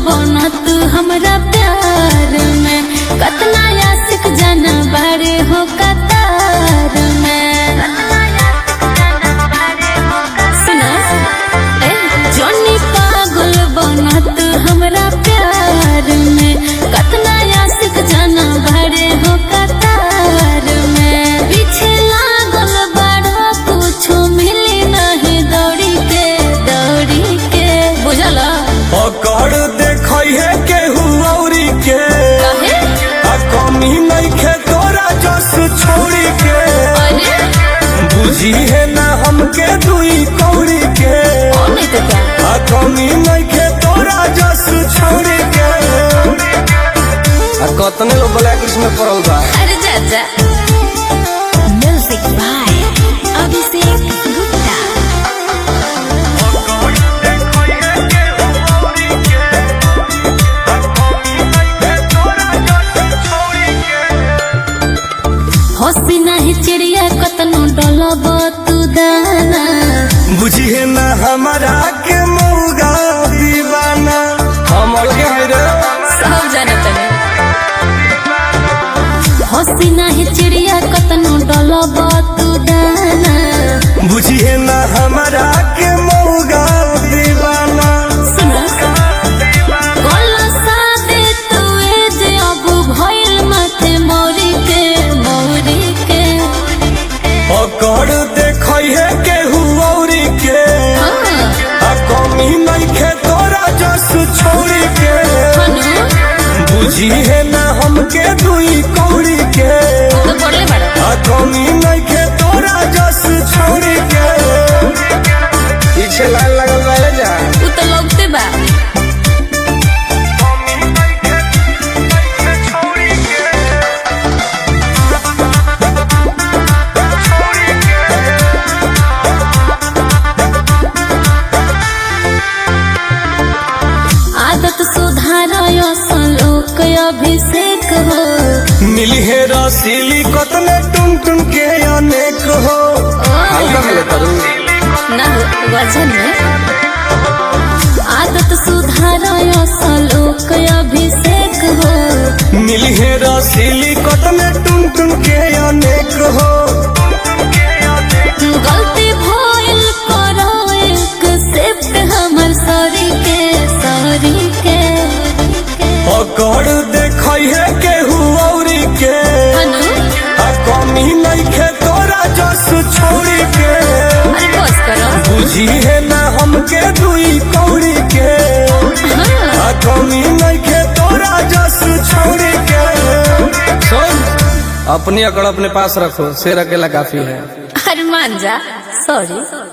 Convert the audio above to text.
हमरा प्यार में कतना आशिक जाना बारे हो कतार में सुना जोनी पागल बनत हमरा प्यार में कतना आशिक जाना बारे हो कतार में पीछे लागल बड़ा कुछ मिली नहीं दौड़ी के बुझला पकड़ देखई है केहू औरी के कमी नइखे तोरा जस छोड़ी के बुझी है ना हमके दुई कौड़ी के कमी नइखे तोरा जस छोड़ी के कतने लोग ब्लैक लिस्ट में पड़ल बा। अरे जा म्यूजिक बाय अभिषेक गुप्ता। हंसी नहीं चिड़िया कतनो डलब तू दाना बुझी है ना हमारा के मौगा दीवाना हम अलगे है रे सब जानत नहीं हंसी नहीं चिड़िया कतनो डलब तू दाना बुझी है ना हमारा के मौगा दीवाना सुना गला सादे तू जे अब भइल माथे मोरी के पकड़ देखई है केहू औरी के कमी नइखे तोरा जस छोड़ी के बुझी है ना हमके दुई कौड़ी के कमी नइखे तोरा जस छोड़ी के पीछे लाइन लगल बा जा उ तो लगते बा आदत सुधारयो सलोक अभिषेक हो मिली है रसीली कतने टुन टुन के अनेक हो ना वजन में आदत सुधारयो सलोक अभिषेक हो मिली है रसीली कतने टुन टुन के अनेक हो गलती भइल करो एक सेफ्ट हमर सॉरी के पकड़ देखई है केहू औरी के कमी नइखे तोरा जस छोड़ी के बुझी है ना हमके दुई कौड़ी के कमी नइखे तोरा जस छोड़ी के अपनी अकड़ अपने पास रखो शेर अकेला काफी है। अरे मान जा सॉरी।